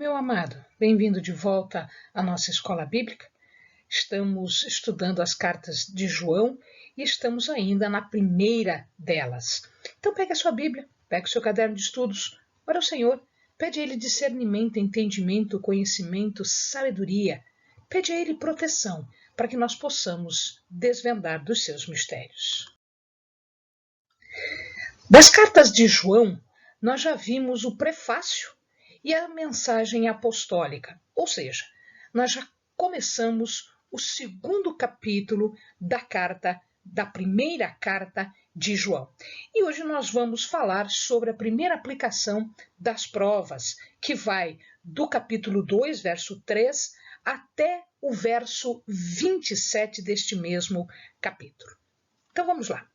Meu amado, bem-vindo de volta à nossa escola bíblica. Estamos estudando as cartas de João e estamos ainda na primeira delas. Então pegue a sua Bíblia, pegue o seu caderno de estudos, ora ao Senhor, pede a Ele discernimento, entendimento, conhecimento, sabedoria. Pede a Ele proteção para que nós possamos desvendar dos seus mistérios. Das cartas de João, nós já vimos o prefácio e a mensagem apostólica, ou seja, nós já começamos o segundo capítulo da primeira carta de João. E hoje nós vamos falar sobre a primeira aplicação das provas, que vai do capítulo 2, verso 3, até o verso 27 deste mesmo capítulo. Então vamos lá.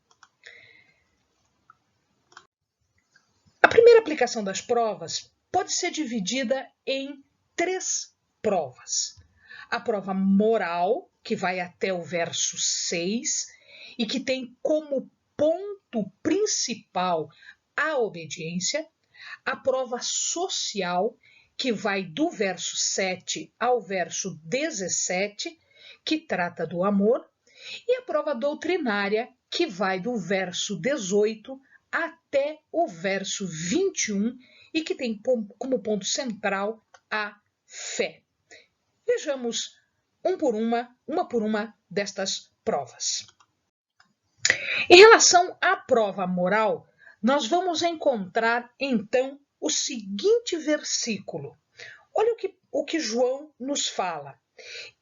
A primeira aplicação das provas pode ser dividida em 3 provas. A prova moral, que vai até o verso 6 e que tem como ponto principal a obediência. A prova social, que vai do verso 7 ao verso 17, que trata do amor. E a prova doutrinária, que vai do verso 18 até o verso 21 e que tem como ponto central a fé. Vejamos uma por uma destas provas. Em relação à prova moral, nós vamos encontrar então o seguinte versículo. Olha o que João nos fala.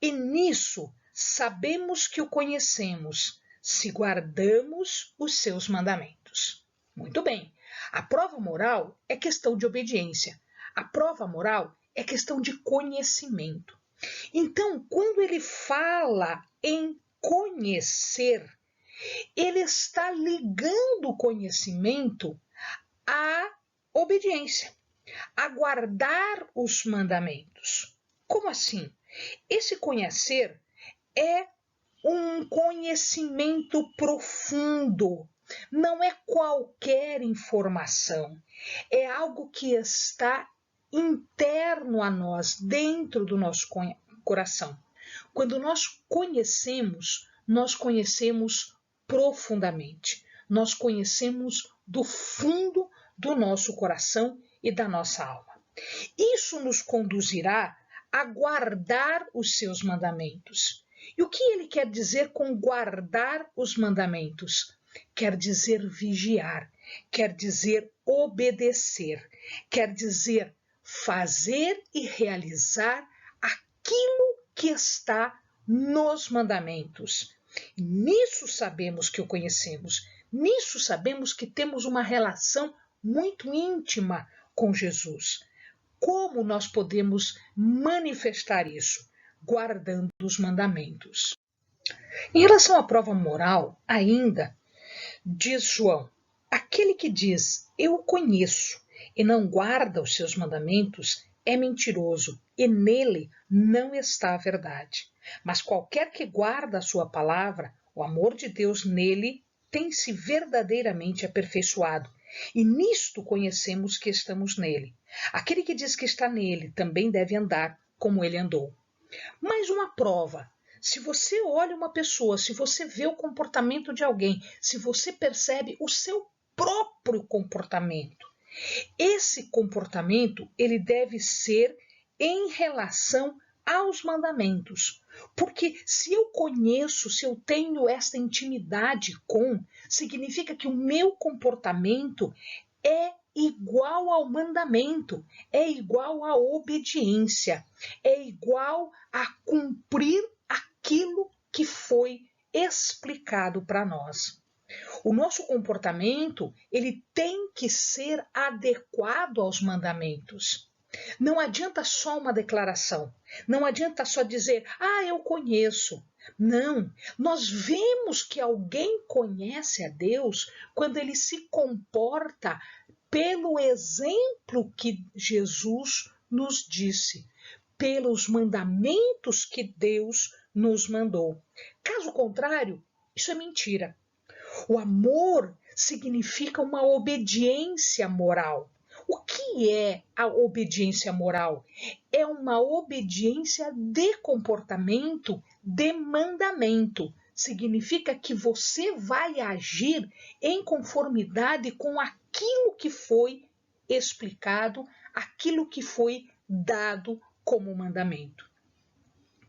E nisso sabemos que o conhecemos, se guardamos os seus mandamentos. Muito bem. A prova moral é questão de obediência. A prova moral é questão de conhecimento. Então, quando ele fala em conhecer, ele está ligando o conhecimento à obediência, a guardar os mandamentos. Como assim? Esse conhecer é um conhecimento profundo. Não é qualquer informação, é algo que está interno a nós, dentro do nosso coração. Quando nós conhecemos profundamente, nós conhecemos do fundo do nosso coração e da nossa alma. Isso nos conduzirá a guardar os seus mandamentos. E o que ele quer dizer com guardar os mandamentos? Quer dizer vigiar, quer dizer obedecer, quer dizer fazer e realizar aquilo que está nos mandamentos. Nisso sabemos que o conhecemos, nisso sabemos que temos uma relação muito íntima com Jesus. Como nós podemos manifestar isso? Guardando os mandamentos. Em relação à prova moral, ainda, diz João, aquele que diz, eu o conheço, e não guarda os seus mandamentos, é mentiroso, e nele não está a verdade. Mas qualquer que guarda a sua palavra, o amor de Deus nele tem-se verdadeiramente aperfeiçoado. E nisto conhecemos que estamos nele. Aquele que diz que está nele também deve andar como ele andou. Mais uma prova. Se você olha uma pessoa, se você vê o comportamento de alguém, se você percebe o seu próprio comportamento, esse comportamento ele deve ser em relação aos mandamentos. Porque se eu conheço, se eu tenho esta intimidade com, significa que o meu comportamento é igual ao mandamento, é igual à obediência, é igual a cumprir aquilo que foi explicado para nós. O nosso comportamento, ele tem que ser adequado aos mandamentos. Não adianta só uma declaração, não adianta só dizer, eu conheço. Não, nós vemos que alguém conhece a Deus quando ele se comporta pelo exemplo que Jesus nos disse, pelos mandamentos que Deus nos mandou. Caso contrário, isso é mentira. O amor significa uma obediência moral. O que que é a obediência moral? É uma obediência de comportamento, de mandamento. Significa que você vai agir em conformidade com aquilo que foi explicado, aquilo que foi dado como mandamento.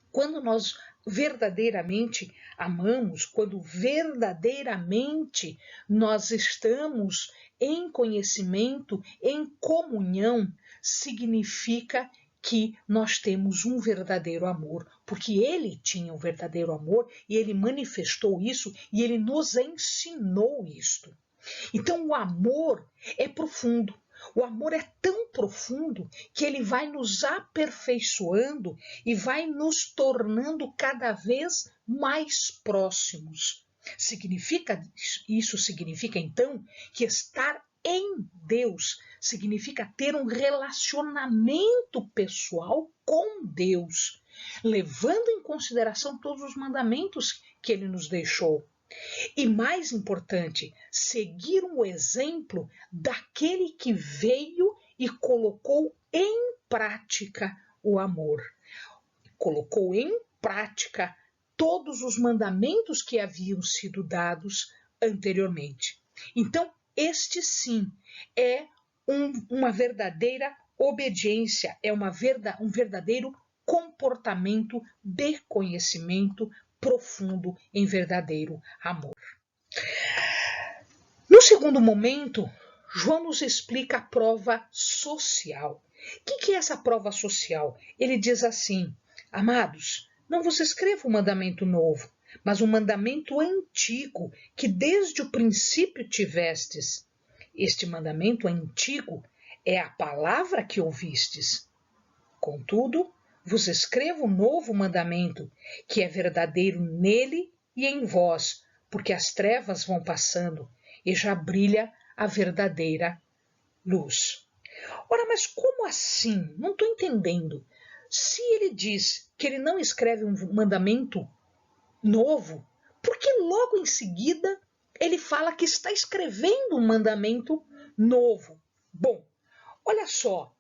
Quando nós verdadeiramente amamos, quando verdadeiramente nós estamos em conhecimento, em comunhão, significa que nós temos um verdadeiro amor, porque ele tinha um verdadeiro amor e ele manifestou isso e ele nos ensinou isto. Então o amor é profundo. O amor é tão profundo que ele vai nos aperfeiçoando e vai nos tornando cada vez mais próximos. Isso significa então que estar em Deus significa ter um relacionamento pessoal com Deus, levando em consideração todos os mandamentos que ele nos deixou. E mais importante, seguir o exemplo daquele que veio e colocou em prática o amor. Colocou em prática todos os mandamentos que haviam sido dados anteriormente. Então, este sim é uma verdadeira obediência, é um verdadeiro comportamento de conhecimento profundo em verdadeiro amor. No segundo momento, João nos explica a prova social. O que é essa prova social? Ele diz assim: amados, não vos escrevo um mandamento novo, mas um mandamento antigo, que desde o princípio tivestes. Este mandamento antigo é a palavra que ouvistes. Contudo, vos escrevo um novo mandamento, que é verdadeiro nele e em vós, porque as trevas vão passando e já brilha a verdadeira luz. Ora, mas como assim? Não estou entendendo. Se ele diz que ele não escreve um mandamento novo, por que logo em seguida ele fala que está escrevendo um mandamento novo? Bom, olha só,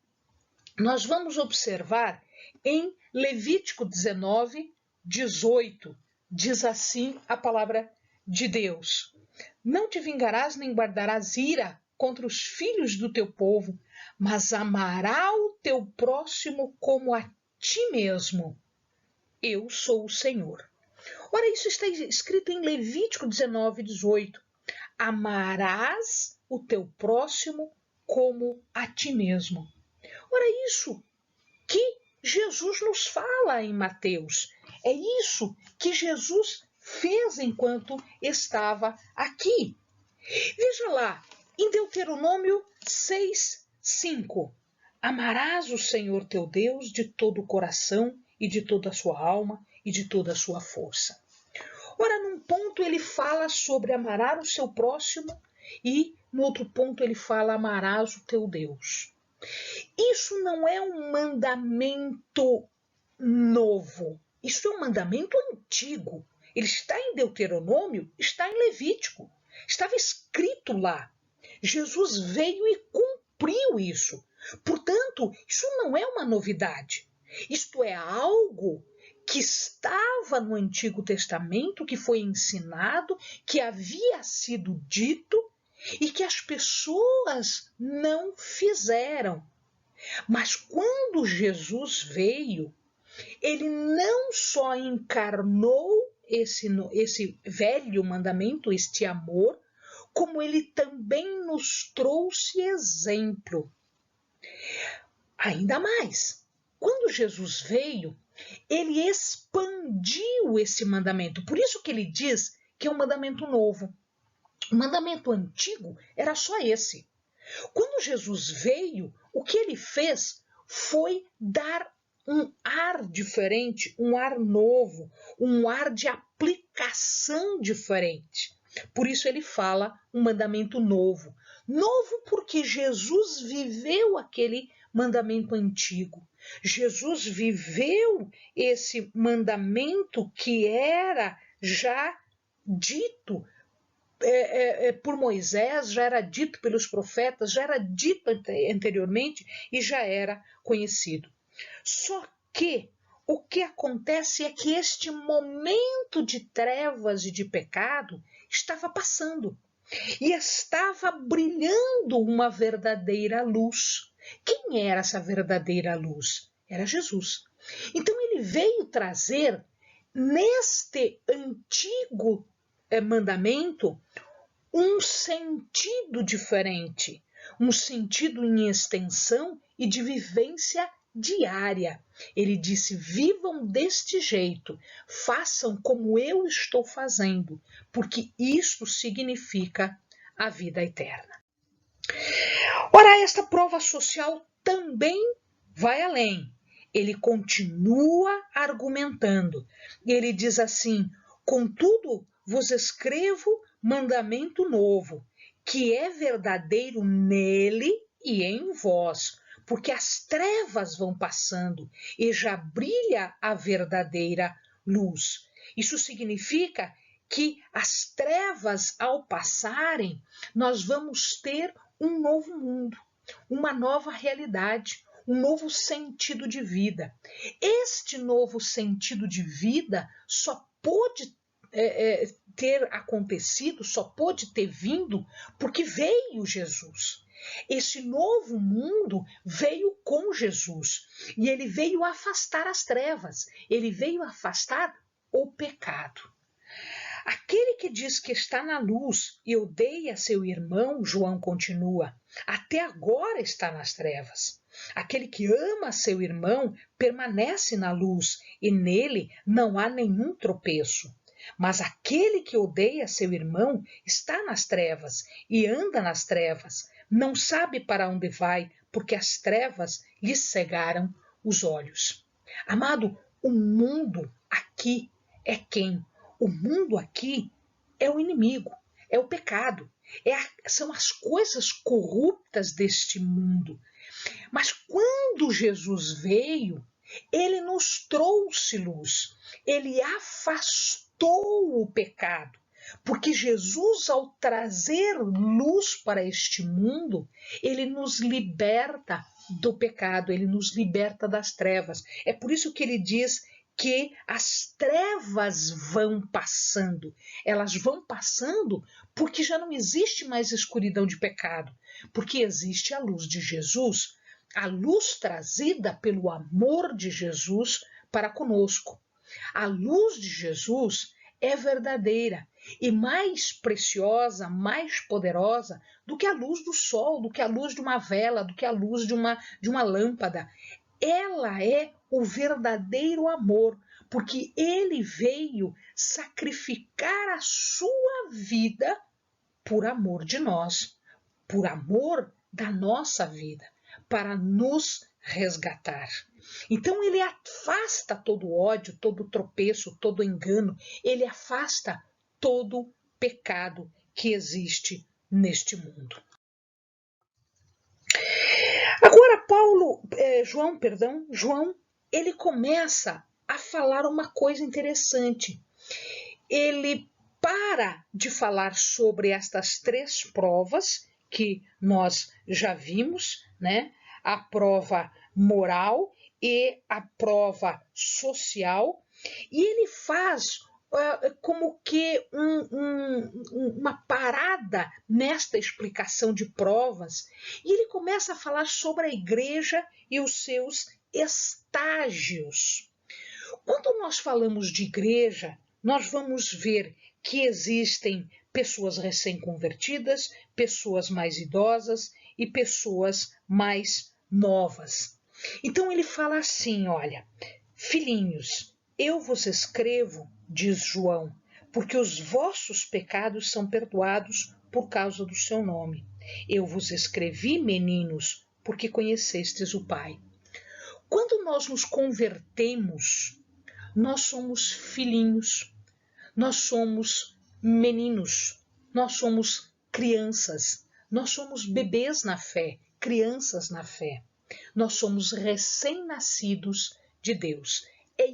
nós vamos observar em Levítico 19, 18, diz assim a palavra de Deus: não te vingarás nem guardarás ira contra os filhos do teu povo, mas amará o teu próximo como a ti mesmo. Eu sou o Senhor. Ora, isso está escrito em Levítico 19, 18. Amarás o teu próximo como a ti mesmo. Ora, isso que Jesus nos fala em Mateus. É isso que Jesus fez enquanto estava aqui. Veja lá, em Deuteronômio 6, 5. Amarás o Senhor teu Deus de todo o coração e de toda a sua alma e de toda a sua força. Ora, num ponto ele fala sobre amarás o seu próximo e no outro ponto ele fala amarás o teu Deus. Isso não é um mandamento novo, isso é um mandamento antigo. Ele está em Deuteronômio, está em Levítico, estava escrito lá. Jesus veio e cumpriu isso. Portanto, isso não é uma novidade. Isto é algo que estava no Antigo Testamento, que foi ensinado, que havia sido dito e que as pessoas não fizeram. Mas quando Jesus veio, ele não só encarnou esse velho mandamento, este amor, como ele também nos trouxe exemplo. Ainda mais, quando Jesus veio, ele expandiu esse mandamento. Por isso que ele diz que é um mandamento novo. O mandamento antigo era só esse. Quando Jesus veio, o que ele fez foi dar um ar diferente, um ar novo, um ar de aplicação diferente. Por isso ele fala um mandamento novo. Novo porque Jesus viveu aquele mandamento antigo. Jesus viveu esse mandamento que era já dito por Moisés, já era dito pelos profetas, já era dito anteriormente e já era conhecido. Só que o que acontece é que este momento de trevas e de pecado estava passando e estava brilhando uma verdadeira luz. Quem era essa verdadeira luz? Era Jesus. Então ele veio trazer neste antigo mandamento um sentido diferente, um sentido em extensão e de vivência diária. Ele disse: vivam deste jeito, façam como eu estou fazendo, porque isso significa a vida eterna. Ora, esta prova social também vai além. Ele continua argumentando. Ele diz assim: contudo, vos escrevo mandamento novo, que é verdadeiro nele e em vós, porque as trevas vão passando e já brilha a verdadeira luz. Isso significa que as trevas, ao passarem, nós vamos ter um novo mundo, uma nova realidade, um novo sentido de vida. Este novo sentido de vida só pôde ter acontecido, só pôde ter vindo porque veio Jesus. Esse novo mundo veio com Jesus e ele veio afastar as trevas, ele veio afastar o pecado. Aquele que diz que está na luz e odeia seu irmão, João continua, até agora está nas trevas. Aquele que ama seu irmão permanece na luz e nele não há nenhum tropeço. Mas aquele que odeia seu irmão está nas trevas e anda nas trevas, não sabe para onde vai, porque as trevas lhe cegaram os olhos. Amado, o mundo aqui é quem? O mundo aqui é o inimigo, é o pecado, são as coisas corruptas deste mundo. Mas quando Jesus veio, ele nos trouxe luz, ele afastou o pecado. Porque Jesus, ao trazer luz para este mundo, ele nos liberta do pecado, ele nos liberta das trevas. É por isso que ele diz que as trevas vão passando. Elas vão passando porque já não existe mais escuridão de pecado, porque existe a luz de Jesus, a luz trazida pelo amor de Jesus para conosco. A luz de Jesus é verdadeira e mais preciosa, mais poderosa do que a luz do sol, do que a luz de uma vela, do que a luz de uma lâmpada. Ela é o verdadeiro amor, porque ele veio sacrificar a sua vida por amor de nós, por amor da nossa vida, para nos resgatar. Então ele afasta todo ódio, todo tropeço, todo engano, ele afasta todo pecado que existe neste mundo. Agora João, ele começa a falar uma coisa interessante. Ele para de falar sobre estas três provas que nós já vimos, né? A prova moral e a prova social, e ele faz como que uma parada nesta explicação de provas, e ele começa a falar sobre a igreja e os seus estágios. Quando nós falamos de igreja, nós vamos ver que existem pessoas recém-convertidas, pessoas mais idosas e pessoas mais novas. Então ele fala assim, olha, filhinhos, eu vos escrevo, diz João, porque os vossos pecados são perdoados por causa do seu nome. Eu vos escrevi, meninos, porque conhecestes o Pai. Quando nós nos convertemos, nós somos filhinhos, nós somos meninos, nós somos crianças, nós somos bebês na fé, crianças na fé. Nós somos recém-nascidos de Deus. É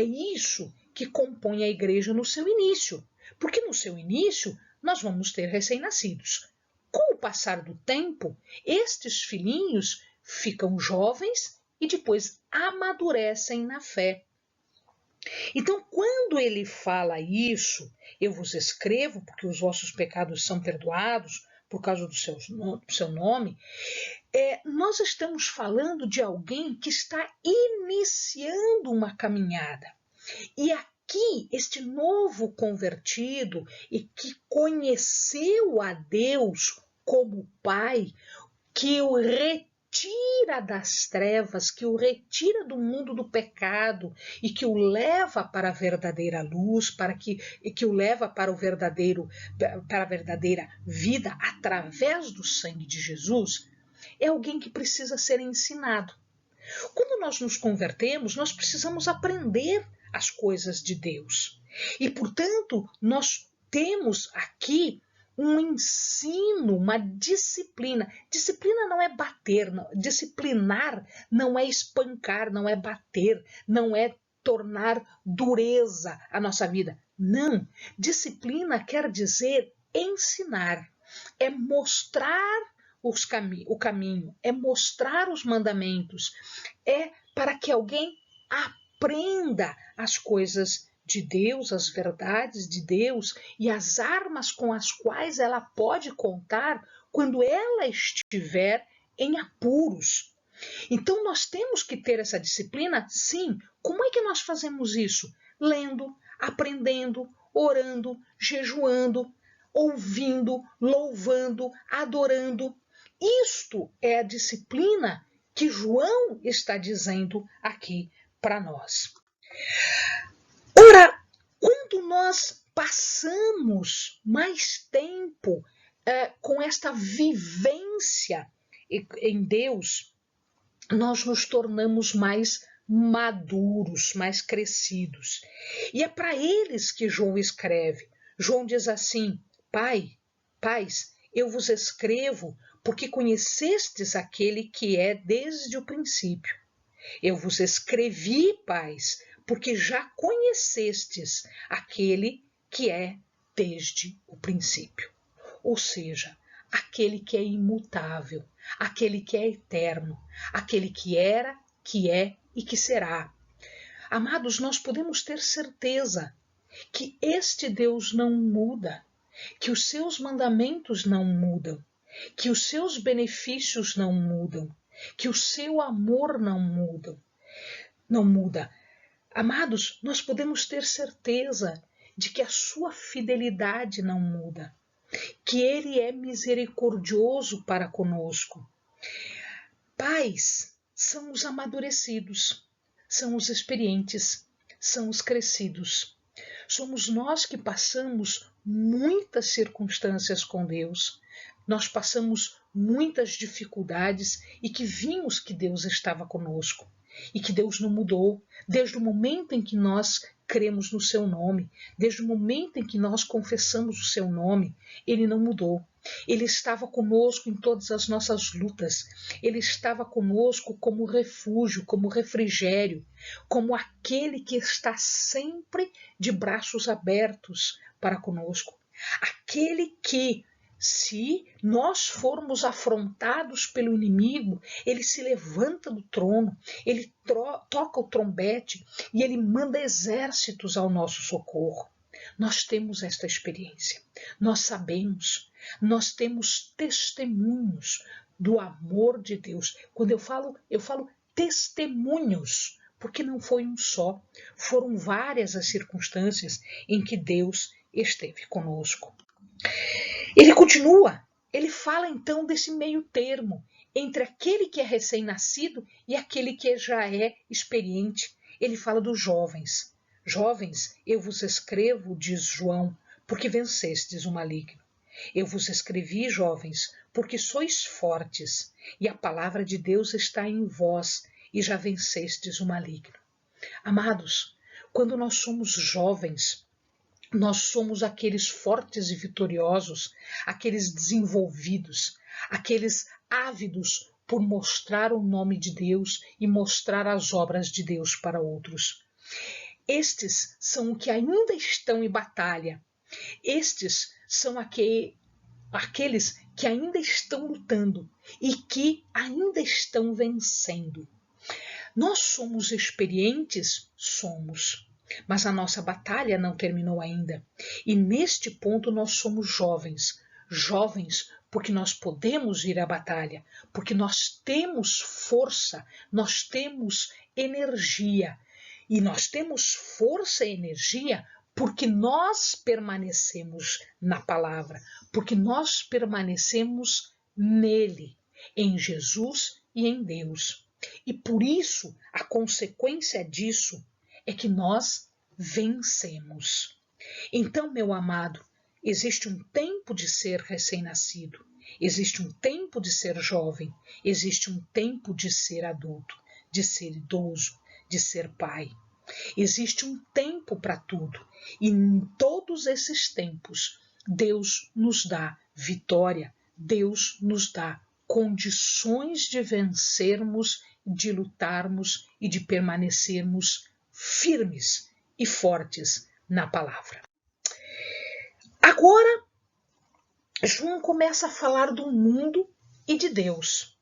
isso que compõe a igreja no seu início. Porque no seu início, nós vamos ter recém-nascidos. Com o passar do tempo, estes filhinhos ficam jovens e depois amadurecem na fé. Então, quando ele fala isso, eu vos escrevo porque os vossos pecados são perdoados por causa do seu nome, nós estamos falando de alguém que está iniciando uma caminhada. E aqui, este novo convertido e que conheceu a Deus como Pai, que o retira das trevas, que o retira do mundo do pecado e que o leva para a verdadeira luz, que o leva para a verdadeira vida através do sangue de Jesus, é alguém que precisa ser ensinado. Quando nós nos convertemos, nós precisamos aprender as coisas de Deus. E, portanto, nós temos aqui um ensino, uma disciplina. Disciplina não é bater, não. Disciplinar não é espancar, não é bater, não é tornar dureza a nossa vida. Não. Disciplina quer dizer ensinar, é mostrar o caminho, é mostrar os mandamentos, é para que alguém aprenda as coisas de Deus, as verdades de Deus e as armas com as quais ela pode contar quando ela estiver em apuros. Então nós temos que ter essa disciplina, sim. Como é que nós fazemos isso? Lendo, aprendendo, orando, jejuando, ouvindo, louvando, adorando. Isto é a disciplina que João está dizendo aqui para nós. Ora, quando nós passamos mais tempo com esta vivência em Deus, nós nos tornamos mais maduros, mais crescidos. E é para eles que João escreve. João diz assim: Pais, eu vos escrevo porque conhecestes aquele que é desde o princípio. Eu vos escrevi, pais, porque já conhecestes aquele que é desde o princípio. Ou seja, aquele que é imutável, aquele que é eterno, aquele que era, que é e que será. Amados, nós podemos ter certeza que este Deus não muda, que os seus mandamentos não mudam, que os seus benefícios não mudam, que o seu amor não muda. Amados, nós podemos ter certeza de que a sua fidelidade não muda, que ele é misericordioso para conosco. Pais são os amadurecidos, são os experientes, são os crescidos. Somos nós que passamos muitas circunstâncias com Deus, nós passamos muitas dificuldades e que vimos que Deus estava conosco e que Deus não mudou desde o momento em que nós cremos no seu nome, desde o momento em que nós confessamos o seu nome. Ele não mudou. Ele estava conosco em todas as nossas lutas. Ele estava conosco como refúgio, como refrigério, como aquele que está sempre de braços abertos para conosco. Aquele que, se nós formos afrontados pelo inimigo, ele se levanta do trono, ele toca o trombete e ele manda exércitos ao nosso socorro. Nós temos esta experiência, nós sabemos, nós temos testemunhos do amor de Deus. Quando eu falo testemunhos, porque não foi um só, foram várias as circunstâncias em que Deus esteve conosco. Ele continua, ele fala então desse meio termo entre aquele que é recém-nascido e aquele que já é experiente. Ele fala dos jovens. Jovens, eu vos escrevo, diz João, porque vencestes o maligno. Eu vos escrevi, jovens, porque sois fortes, e a palavra de Deus está em vós, e já vencestes o maligno. Amados, quando nós somos jovens, nós somos aqueles fortes e vitoriosos, aqueles desenvolvidos, aqueles ávidos por mostrar o nome de Deus e mostrar as obras de Deus para outros. Estes são os que ainda estão em batalha, Estes são aqueles que ainda estão lutando e que ainda estão vencendo. Nós somos experientes? Somos. Mas a nossa batalha não terminou ainda. E neste ponto nós somos jovens. Jovens porque nós podemos ir à batalha, porque nós temos força, nós temos energia. E nós temos força e energia porque nós permanecemos na palavra, porque nós permanecemos nele, em Jesus e em Deus. E por isso, a consequência disso é que nós vencemos. Então, meu amado, existe um tempo de ser recém-nascido, existe um tempo de ser jovem, existe um tempo de ser adulto, de ser idoso, de ser pai. Existe um tempo para tudo e em todos esses tempos Deus nos dá vitória, Deus nos dá condições de vencermos, de lutarmos e de permanecermos firmes e fortes na palavra. Agora, João começa a falar do mundo e de Deus.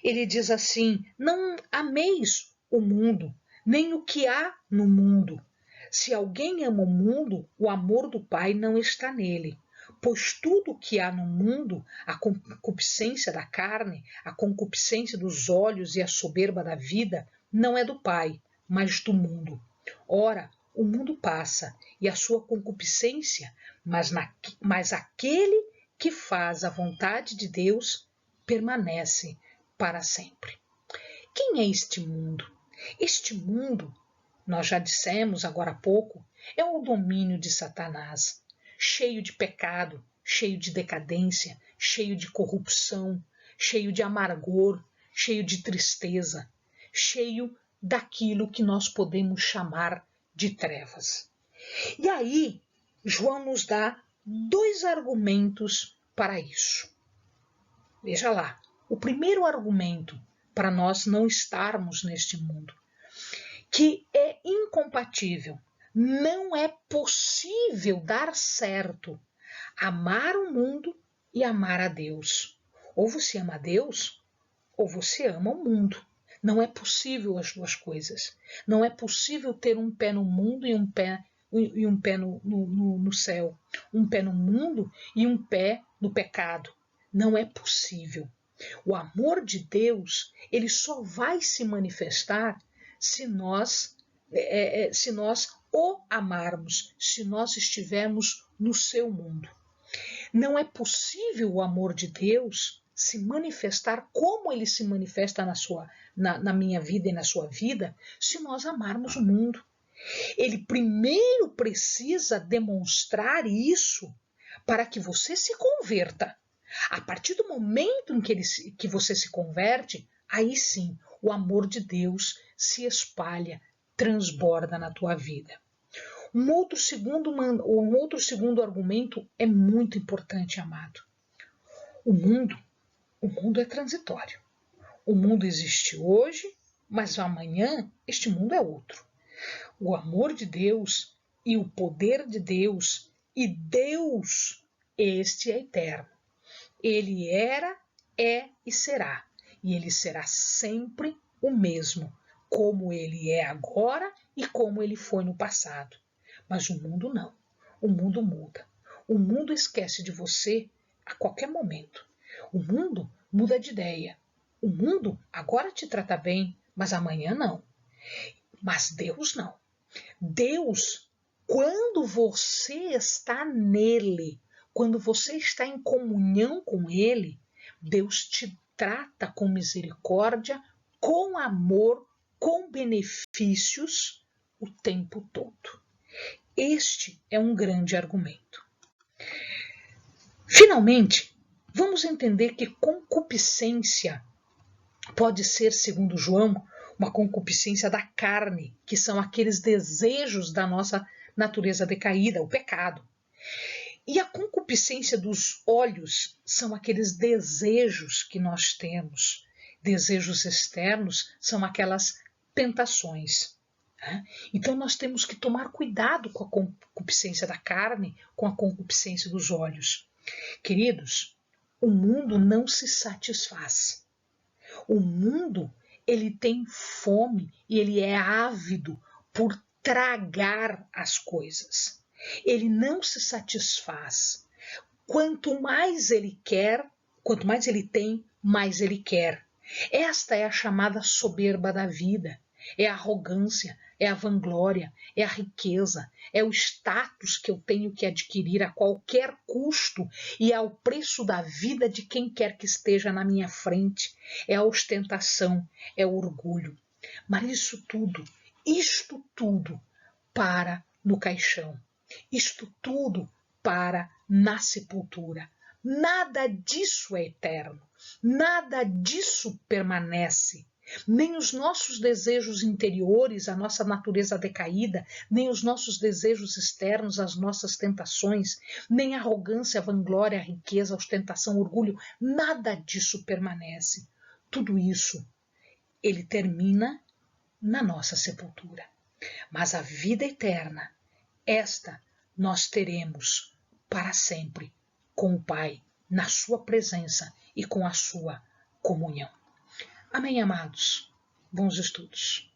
Ele diz assim: não ameis o mundo, nem o que há no mundo. Se alguém ama o mundo, o amor do Pai não está nele. Pois tudo o que há no mundo, a concupiscência da carne, a concupiscência dos olhos e a soberba da vida, não é do Pai, mas do mundo. Ora, o mundo passa e a sua concupiscência, mas aquele que faz a vontade de Deus permanece para sempre. Quem é este mundo? Este mundo, nós já dissemos agora há pouco, é o domínio de Satanás, cheio de pecado, cheio de decadência, cheio de corrupção, cheio de amargor, cheio de tristeza, cheio daquilo que nós podemos chamar de trevas. E aí, João nos dá 2 argumentos para isso. Veja lá, o primeiro argumento para nós não estarmos neste mundo, que é incompatível, não é possível dar certo amar o mundo e amar a Deus. Ou você ama a Deus, ou você ama o mundo. Não é possível as duas coisas. Não é possível ter um pé no mundo e um pé no céu. Um pé no mundo e um pé no pecado. Não é possível. O amor de Deus, ele só vai se manifestar se nós o amarmos, se nós estivermos no seu mundo. Não é possível o amor de Deus se manifestar como ele se manifesta na minha vida e na sua vida, se nós amarmos o mundo. Ele primeiro precisa demonstrar isso para que você se converta. A partir do momento em que você se converte, aí sim o amor de Deus se espalha, transborda na tua vida. Um outro segundo argumento é muito importante, amado. O mundo é transitório. O mundo existe hoje, mas amanhã este mundo é outro. O amor de Deus e o poder de Deus e Deus, este é eterno. Ele era, é e será. E ele será sempre o mesmo, como ele é agora e como ele foi no passado. Mas o mundo não. O mundo muda. O mundo esquece de você a qualquer momento. O mundo muda de ideia. O mundo agora te trata bem, mas amanhã não. Mas Deus não. Deus, quando você está nele, quando você está em comunhão com ele, Deus te trata com misericórdia, com amor, com benefícios o tempo todo. Este é um grande argumento. Finalmente, vamos entender que concupiscência pode ser, segundo João, uma concupiscência da carne, que são aqueles desejos da nossa natureza decaída, o pecado. E a concupiscência dos olhos são aqueles desejos que nós temos. Desejos externos são aquelas tentações. né? Então nós temos que tomar cuidado com a concupiscência da carne, com a concupiscência dos olhos. Queridos, o mundo não se satisfaz. O mundo, ele tem fome e ele é ávido por tragar as coisas. Ele não se satisfaz. Quanto mais ele quer, quanto mais ele tem, mais ele quer. Esta é a chamada soberba da vida. É a arrogância, é a vanglória, é a riqueza, é o status que eu tenho que adquirir a qualquer custo e ao preço da vida de quem quer que esteja na minha frente. É a ostentação, é o orgulho. Mas isto tudo para no caixão. Isto tudo para na sepultura. Nada disso é eterno. Nada disso permanece. Nem os nossos desejos interiores, a nossa natureza decaída, nem os nossos desejos externos, as nossas tentações, nem a arrogância, a vanglória, a riqueza, a ostentação, o orgulho, nada disso permanece. Tudo isso, ele termina na nossa sepultura. Mas a vida eterna, esta nós teremos para sempre com o Pai, na sua presença e com a sua comunhão. Amém, amados? Bons estudos.